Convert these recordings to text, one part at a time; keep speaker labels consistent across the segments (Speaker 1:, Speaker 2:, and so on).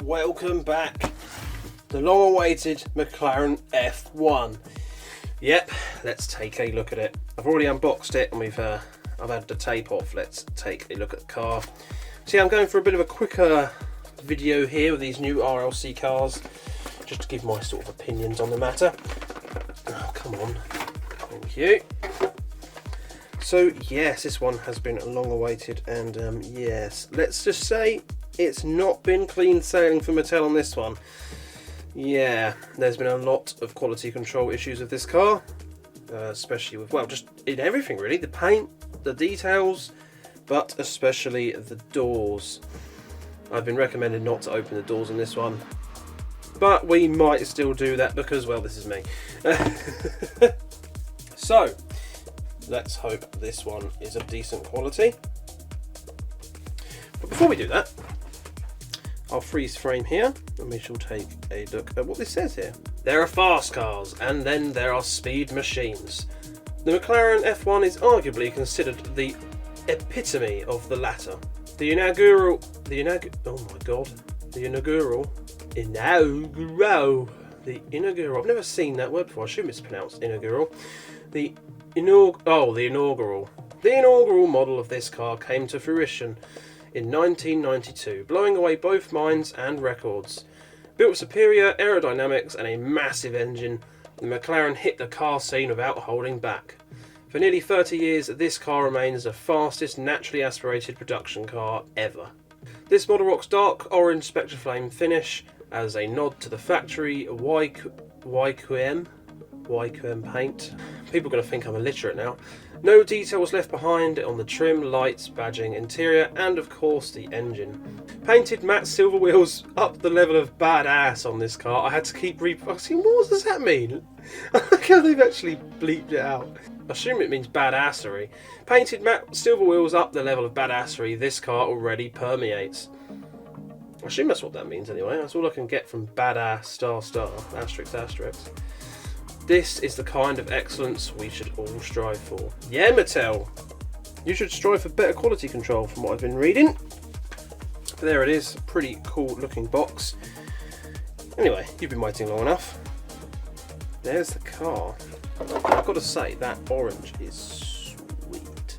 Speaker 1: Welcome back. The long-awaited McLaren F1. Yep, let's take a look at it. I've already unboxed it and I've had the tape off. Let's take a look at the car. See, I'm going for a bit of a quicker video here with these new RLC cars, just to give my sort of opinions on the matter. Oh, come on. Thank you. So yes, this one has been long awaited, and yes, let's just say it's not been clean sailing for Mattel on this one. Yeah, there's been a lot of quality control issues with this car, especially with, well, just in everything really, the paint, the details, but especially the doors. I've been recommended not to open the doors on this one, but we might still do that because, well, this is me. So let's hope this one is of decent quality. But before we do that, I'll freeze frame here and we shall take a look at what this says here. There are fast cars and then there are speed machines. The McLaren F1 is arguably considered the epitome of the latter. The inaugural, I've never seen that word before, I assume it's pronounced inaugural. The inaugural model of this car came to fruition in 1992, blowing away both minds and records. Built with superior aerodynamics and a massive engine, the McLaren hit the car scene without holding back. For nearly 30 years, this car remains the fastest naturally aspirated production car ever. This model rocks dark orange Spectre Flame finish as a nod to the factory YQM paint. People are going to think I'm illiterate now. No detail was left behind on the trim, lights, badging, interior, and of course the engine. Painted matte silver wheels up the level of badass on this car. I had to keep asking, what does that mean? I can't they've actually bleeped it out. I assume it means badassery. Painted matte silver wheels up the level of badassery this car already permeates. I assume that's what that means anyway. That's all I can get from badass star asterisk asterisk. This is the kind of excellence we should all strive for. Yeah, Mattel, you should strive for better quality control from what I've been reading. But there it is, pretty cool looking box. Anyway, you've been waiting long enough. There's the car. I've got to say, that orange is sweet.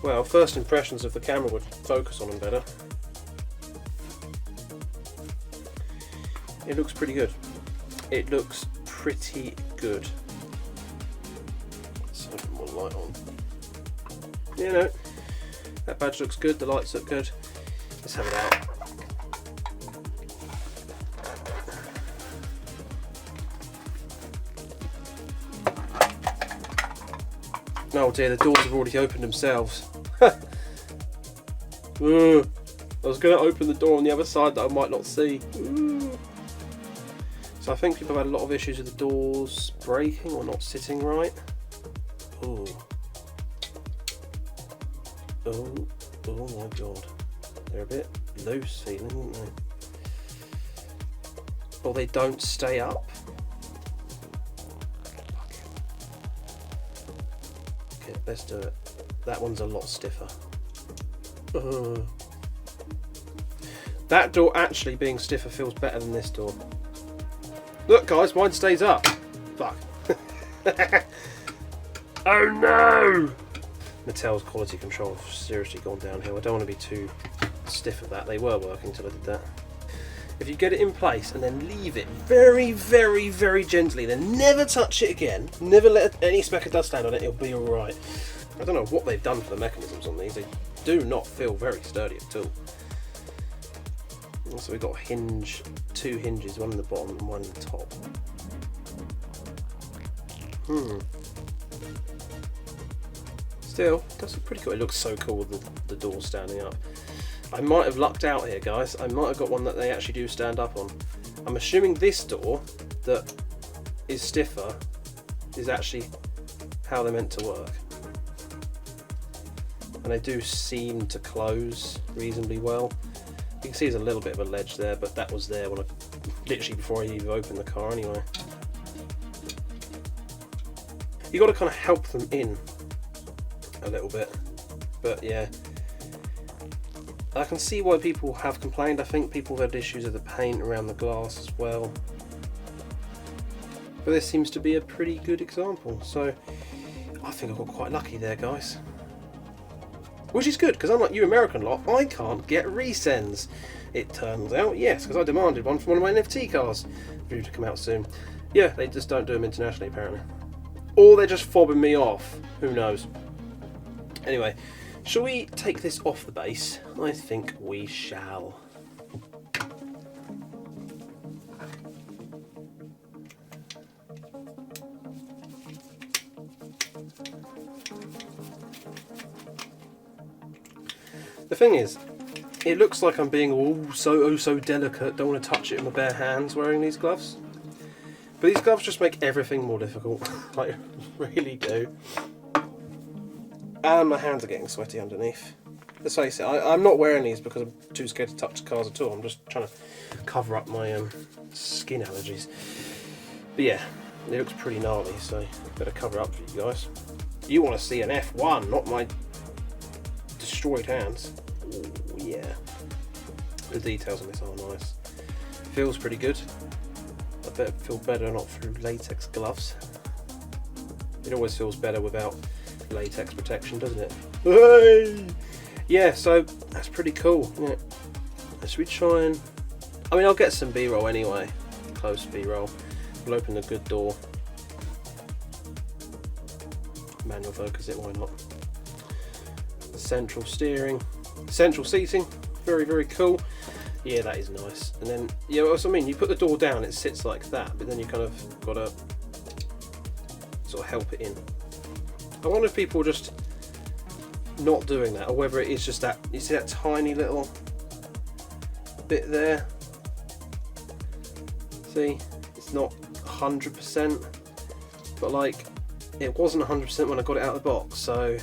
Speaker 1: Well, first impressions if the camera would focus on them better. It looks pretty good. It looks pretty good. Let's put more light on. You know, that badge looks good, the lights look good. Let's have it out. Oh dear, the doors have already opened themselves. Ooh, I was going to open the door on the other side that I might not see. Ooh. So I think people have had a lot of issues with the doors breaking or not sitting right. Ooh. Oh my god. They're a bit loose feeling, aren't they? Or they don't stay up. Okay, let's do it. That one's a lot stiffer. That door actually being stiffer feels better than this door. Look guys, mine stays up. Fuck. Oh no! Mattel's quality control have seriously gone downhill. I don't want to be too stiff of that. They were working till I did that. If you get it in place and then leave it very, very, very gently, then never touch it again, never let any speck of dust land on it, it'll be alright. I don't know what they've done for the mechanisms on these. They do not feel very sturdy at all. So we've got two hinges, one in the bottom and one in the top. Still, that's pretty cool. It looks so cool with the door standing up. I might have lucked out here, guys. I might have got one that they actually do stand up on. I'm assuming this door that is stiffer is actually how they're meant to work. And they do seem to close reasonably well. You can see there's a little bit of a ledge there, but that was there when literally before I even opened the car anyway. You got to kind of help them in a little bit, but yeah, I can see why people have complained. I think people have had issues with the paint around the glass as well. But this seems to be a pretty good example. So I think I got quite lucky there, guys. Which is good, because unlike you American lot, I can't get resends. It turns out, yes, because I demanded one from one of my NFT cars. Due to come out soon. Yeah, they just don't do them internationally, apparently. Or they're just fobbing me off. Who knows? Anyway, shall we take this off the base? I think we shall. The thing is, it looks like I'm being so delicate, don't want to touch it with my bare hands wearing these gloves. But these gloves just make everything more difficult. Like, really do. And my hands are getting sweaty underneath. Let's face it, I'm not wearing these because I'm too scared to touch the cars at all. I'm just trying to cover up my skin allergies. But yeah, it looks pretty gnarly, so I better cover up for you guys. You want to see an F1, not my destroyed hands. Ooh, yeah. The details on this are nice. Feels pretty good. I bet it feels better not through latex gloves. It always feels better without latex protection, doesn't it? Hey! Yeah, so that's pretty cool. Yeah. Should we try and... I mean, I'll get some B-roll anyway. Close B-roll. We'll open the good door. Manual focus it, why not? The central steering. Central seating. Very cool. Yeah, that is nice. And then, yeah, what I mean, you put the door down, it sits like that, but then you kind of got to sort of help it in. I wonder if people are just not doing that, or whether it is just that, you see that tiny little bit there? See, it's not 100%, but like, it wasn't 100% when I got it out of the box, so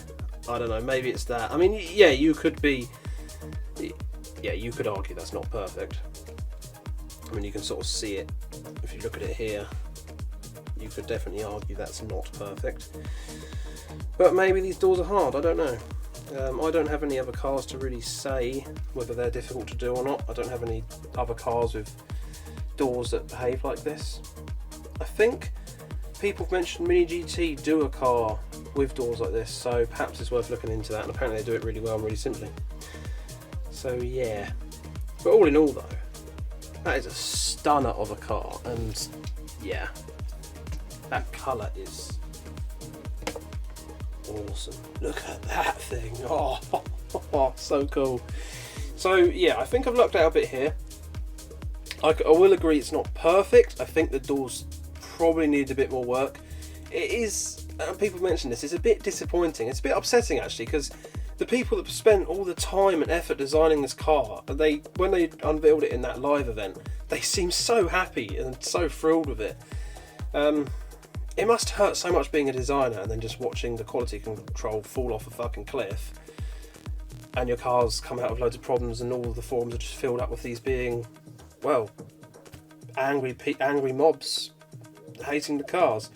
Speaker 1: I don't know, maybe it's that. I mean, yeah, you could argue that's not perfect. I mean, you can sort of see it if you look at it here. You could definitely argue that's not perfect. But maybe these doors are hard, I don't know. I don't have any other cars to really say whether they're difficult to do or not. I don't have any other cars with doors that behave like this. I think people have mentioned Mini GT do a car with doors like this, so perhaps it's worth looking into that, and apparently they do it really well and really simply. So yeah. But all in all though, that is a stunner of a car, and yeah, that colour is awesome. Look at that thing. Oh, so cool. So yeah, I think I've lucked out a bit here. I will agree it's not perfect. I think the doors probably need a bit more work. It is, people mention this, it's a bit disappointing. It's a bit upsetting actually, because the people that spent all the time and effort designing this car, when they unveiled it in that live event, they seemed so happy and so thrilled with it. It must hurt so much being a designer and then just watching the quality control fall off a fucking cliff, and your cars come out with loads of problems, and all of the forums are just filled up with these being, well, angry mobs hating the cars.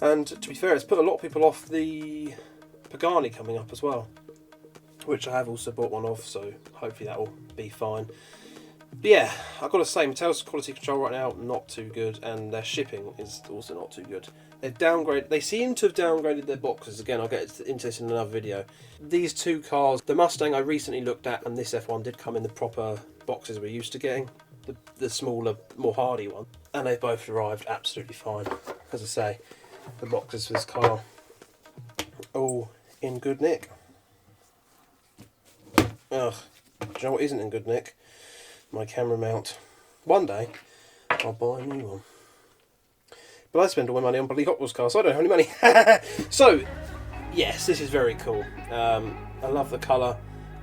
Speaker 1: And to be fair, it's put a lot of people off the Pagani coming up as well, which I have also bought one of, so hopefully that will be fine. But yeah, I've got to say, Mattel's quality control right now not too good, and their shipping is also not too good. They've downgraded. They seem to have downgraded their boxes. Again, I'll get into this in another video. These two cars, the Mustang I recently looked at, and this F1 did come in the proper boxes we're used to getting, the smaller, more hardy one, and they've both arrived absolutely fine. As I say, the boxes for this car all in good nick. Ugh, do you know what isn't in good nick? My camera mount. One day I'll buy a new one. But I spend all my money on bloody HotWheels cars, so I don't have any money. So, yes, this is very cool. I love the colour,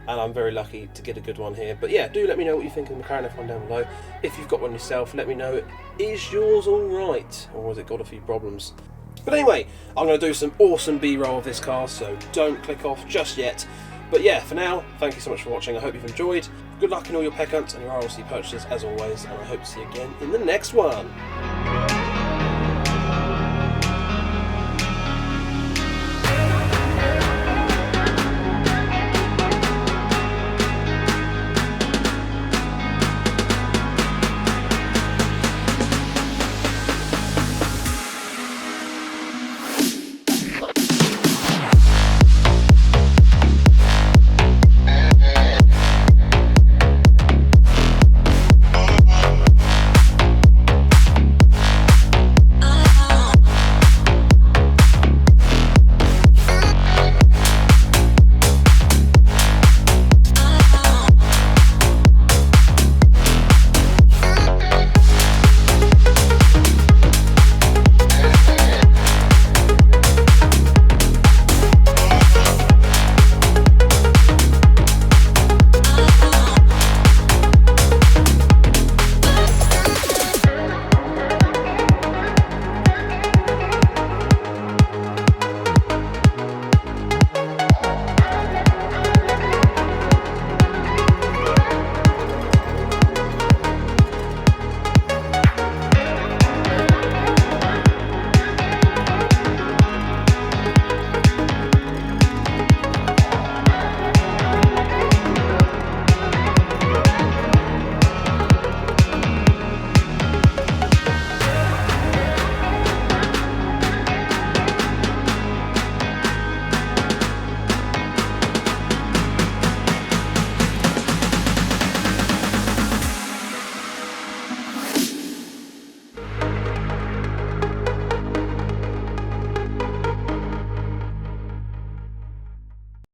Speaker 1: and I'm very lucky to get a good one here. But yeah, do let me know what you think of the McLaren F1 down below. If you've got one yourself, let me know. Is yours alright, or has it got a few problems? But anyway, I'm going to do some awesome B-roll of this car, so don't click off just yet. But yeah, for now, thank you so much for watching. I hope you've enjoyed. Good luck in all your pet hunts and your RLC purchases as always, and I hope to see you again in the next one.